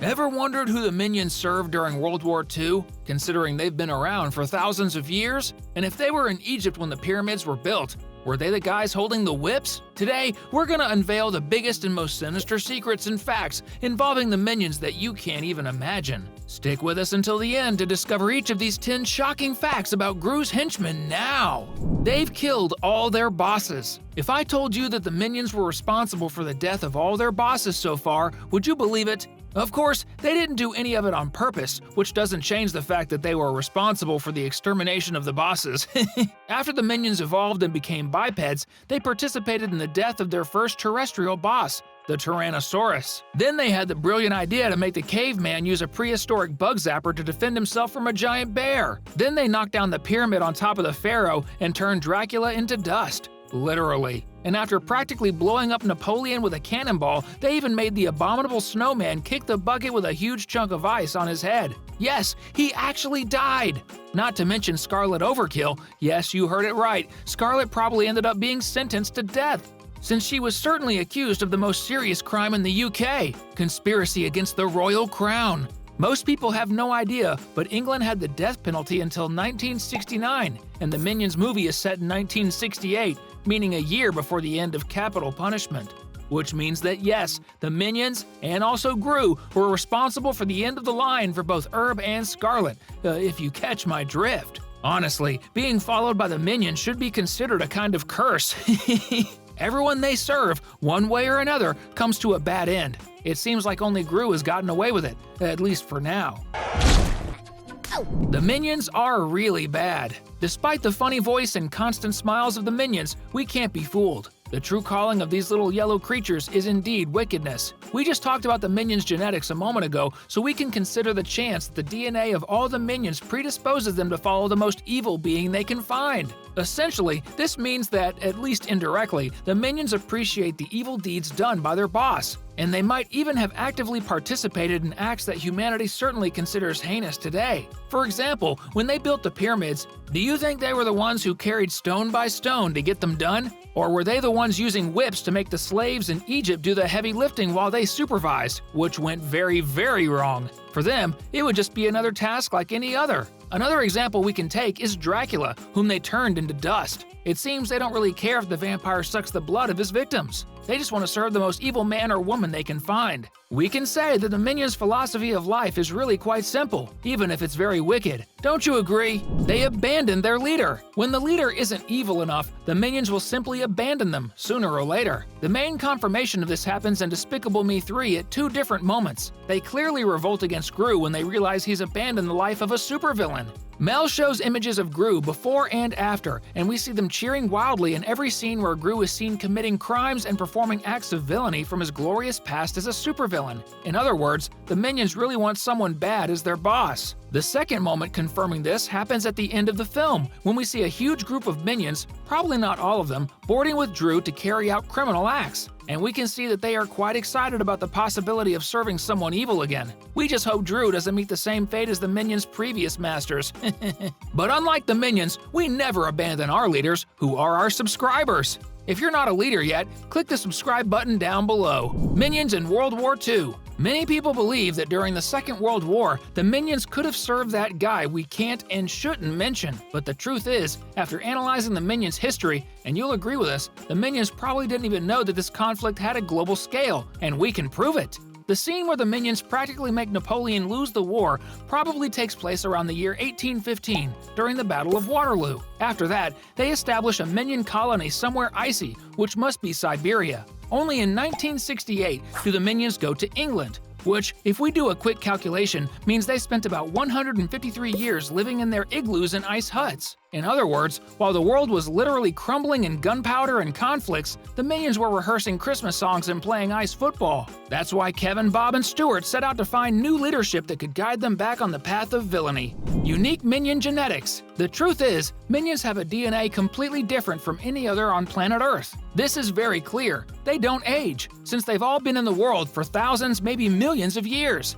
Ever wondered who the Minions served during World War II, considering they've been around for thousands of years? And if they were in Egypt when the pyramids were built, were they the guys holding the whips? Today, we're gonna unveil the biggest and most sinister secrets and facts involving the Minions that you can't even imagine. Stick with us until the end to discover each of these 10 shocking facts about Gru's henchmen now. They've killed all their bosses. If I told you that the Minions were responsible for the death of all their bosses so far, would you believe it? Of course, they didn't do any of it on purpose, which doesn't change the fact that they were responsible for the extermination of the bosses. After the Minions evolved and became bipeds, they participated in the death of their first terrestrial boss, the Tyrannosaurus. Then they had the brilliant idea to make the caveman use a prehistoric bug zapper to defend himself from a giant bear. Then they knocked down the pyramid on top of the pharaoh and turned Dracula into dust. Literally. And after practically blowing up Napoleon with a cannonball, they even made the abominable snowman kick the bucket with a huge chunk of ice on his head. Yes, he actually died! Not to mention Scarlet Overkill. Yes, you heard it right. Scarlet probably ended up being sentenced to death, since she was certainly accused of the most serious crime in the UK, conspiracy against the royal crown. Most people have no idea, but England had the death penalty until 1969, and the Minions movie is set in 1968, meaning a year before the end of capital punishment. Which means that yes, the Minions, and also Gru, were responsible for the end of the line for both Herb and Scarlet, if you catch my drift. Honestly, being followed by the Minions should be considered a kind of curse. Everyone they serve, one way or another, comes to a bad end. It seems like only Gru has gotten away with it, at least for now. The Minions are really bad. Despite the funny voice and constant smiles of the Minions, we can't be fooled. The true calling of these little yellow creatures is indeed wickedness. We just talked about the Minions' genetics a moment ago, so we can consider the chance that the DNA of all the Minions predisposes them to follow the most evil being they can find. Essentially, this means that, at least indirectly, the Minions appreciate the evil deeds done by their boss, and they might even have actively participated in acts that humanity certainly considers heinous today. For example, when they built the pyramids, do you think they were the ones who carried stone by stone to get them done? Or were they the ones using whips to make the slaves in Egypt do the heavy lifting while they supervised, which went very, very wrong? For them, it would just be another task like any other. Another example we can take is Dracula, whom they turned into dust. It seems they don't really care if the vampire sucks the blood of his victims. They just want to serve the most evil man or woman they can find. We can say that the Minions' philosophy of life is really quite simple, even if it's very wicked. Don't you agree? They abandon their leader. When the leader isn't evil enough, the Minions will simply abandon them, sooner or later. The main confirmation of this happens in Despicable Me 3 at 2 different moments. They clearly revolt against Gru when they realize he's abandoned the life of a supervillain. Mel shows images of Gru before and after, and we see them cheering wildly in every scene where Gru is seen committing crimes and performing acts of villainy from his glorious past as a supervillain. In other words, the Minions really want someone bad as their boss. The second moment confirming this happens at the end of the film, when we see a huge group of Minions, probably not all of them, boarding with Dru to carry out criminal acts. And we can see that they are quite excited about the possibility of serving someone evil again. We just hope Dru doesn't meet the same fate as the Minions' previous masters. But unlike the Minions, we never abandon our leaders, who are our subscribers. If you're not a leader yet, click the subscribe button down below. Minions in World War II. Many people believe that during the Second World War, the Minions could have served that guy we can't and shouldn't mention. But the truth is, after analyzing the Minions' history, and you'll agree with us, the Minions probably didn't even know that this conflict had a global scale, and we can prove it. The scene where the Minions practically make Napoleon lose the war probably takes place around the year 1815, during the Battle of Waterloo. After that, they establish a Minion colony somewhere icy, which must be Siberia. Only in 1968 do the Minions go to England, which, if we do a quick calculation, means they spent about 153 years living in their igloos and ice huts. In other words, while the world was literally crumbling in gunpowder and conflicts, the Minions were rehearsing Christmas songs and playing ice football. That's why Kevin, Bob, and Stuart set out to find new leadership that could guide them back on the path of villainy. Unique Minion genetics. The truth is, Minions have a DNA completely different from any other on planet Earth. This is very clear. They don't age, since they've all been in the world for thousands, maybe millions of years.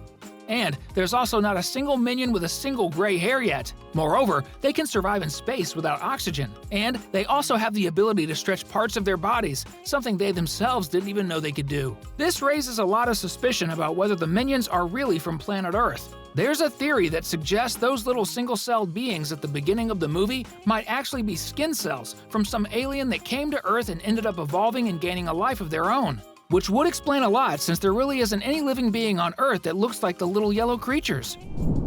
And there's also not a single minion with a single gray hair yet. Moreover, they can survive in space without oxygen. And they also have the ability to stretch parts of their bodies, something they themselves didn't even know they could do. This raises a lot of suspicion about whether the minions are really from planet Earth. There's a theory that suggests those little single-celled beings at the beginning of the movie might actually be skin cells from some alien that came to Earth and ended up evolving and gaining a life of their own. Which would explain a lot, since there really isn't any living being on Earth that looks like the little yellow creatures.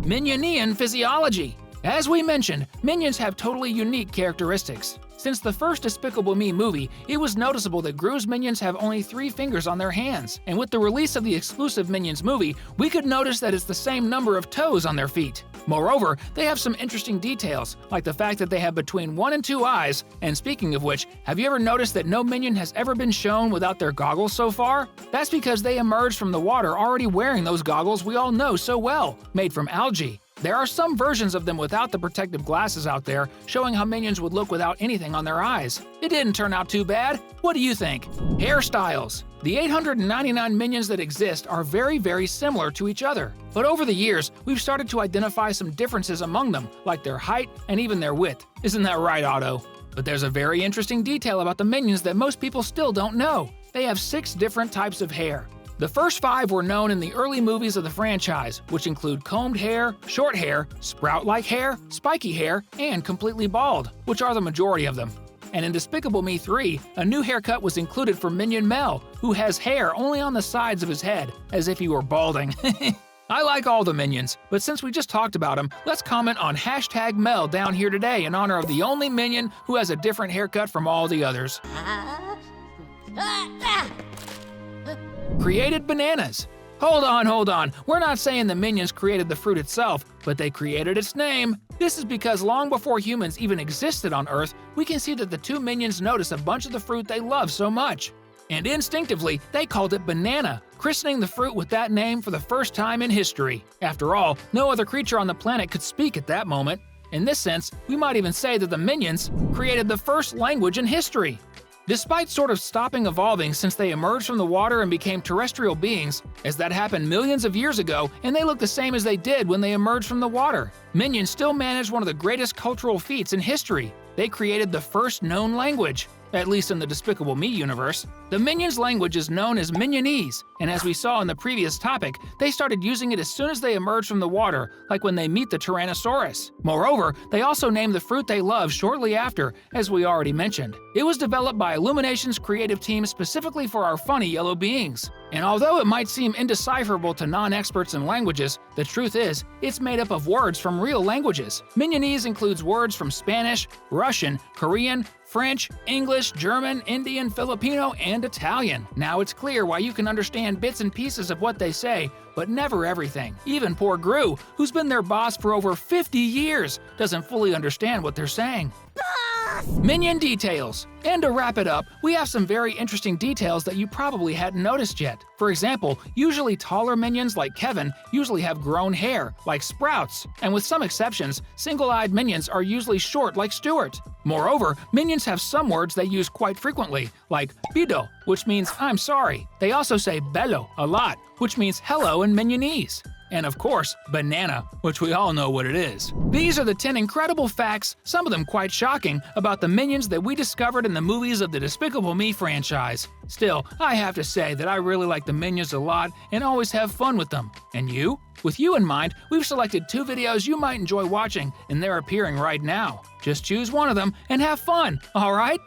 Minion Physiology. As we mentioned, minions have totally unique characteristics. Since the first Despicable Me movie, it was noticeable that Gru's minions have only 3 fingers on their hands, and with the release of the exclusive Minions movie, we could notice that it's the same number of toes on their feet. Moreover, they have some interesting details, like the fact that they have between 1 and 2 eyes, and speaking of which, have you ever noticed that no minion has ever been shown without their goggles so far? That's because they emerged from the water already wearing those goggles we all know so well, made from algae. There are some versions of them without the protective glasses out there, showing how minions would look without anything on their eyes. It didn't turn out too bad. What do you think? Hairstyles. The 899 minions that exist are very similar to each other. But over the years, we've started to identify some differences among them, like their height and even their width. Isn't that right, Otto? But there's a very interesting detail about the minions that most people still don't know. They have 6 different types of hair. The first 5 were known in the early movies of the franchise, which include combed hair, short hair, sprout-like hair, spiky hair, and completely bald, which are the majority of them. And in Despicable Me 3, a new haircut was included for Minion Mel, who has hair only on the sides of his head, as if he were balding. I like all the minions, but since we just talked about them, let's comment on #Mel down here today in honor of the only minion who has a different haircut from all the others. Created bananas. Hold on. We're not saying the minions created the fruit itself, but they created its name. This is because long before humans even existed on Earth, we can see that the 2 minions noticed a bunch of the fruit they love so much. And instinctively, they called it banana, christening the fruit with that name for the first time in history. After all, no other creature on the planet could speak at that moment. In this sense, we might even say that the minions created the first language in history. Despite sort of stopping evolving since they emerged from the water and became terrestrial beings, as that happened millions of years ago, and they look the same as they did when they emerged from the water, minions still managed one of the greatest cultural feats in history. They created the first known language, at least in the Despicable Me universe. The Minions language is known as Minionese, and as we saw in the previous topic, they started using it as soon as they emerged from the water, like when they meet the Tyrannosaurus. Moreover, they also named the fruit they love shortly after, as we already mentioned. It was developed by Illumination's creative team specifically for our funny yellow beings. And although it might seem indecipherable to non-experts in languages, the truth is, it's made up of words from real languages. Minionese includes words from Spanish, Russian, Korean, French, English, German, Indian, Filipino, and Italian. Now it's clear why you can understand bits and pieces of what they say, but never everything. Even poor Gru, who's been their boss for over 50 years, doesn't fully understand what they're saying. Minion Details. And to wrap it up, we have some very interesting details that you probably hadn't noticed yet. For example, usually taller minions like Kevin usually have grown hair, like Sprouts, and with some exceptions, single-eyed minions are usually short like Stuart. Moreover, minions have some words they use quite frequently, like pido, which means I'm sorry. They also say bello a lot, which means hello in Minionese. And of course, banana, which we all know what it is. These are the 10 incredible facts, some of them quite shocking, about the minions that we discovered in the movies of the Despicable Me franchise. Still, I have to say that I really like the minions a lot and always have fun with them. And you? With you in mind, we've selected 2 videos you might enjoy watching, and they're appearing right now. Just choose one of them and have fun, alright?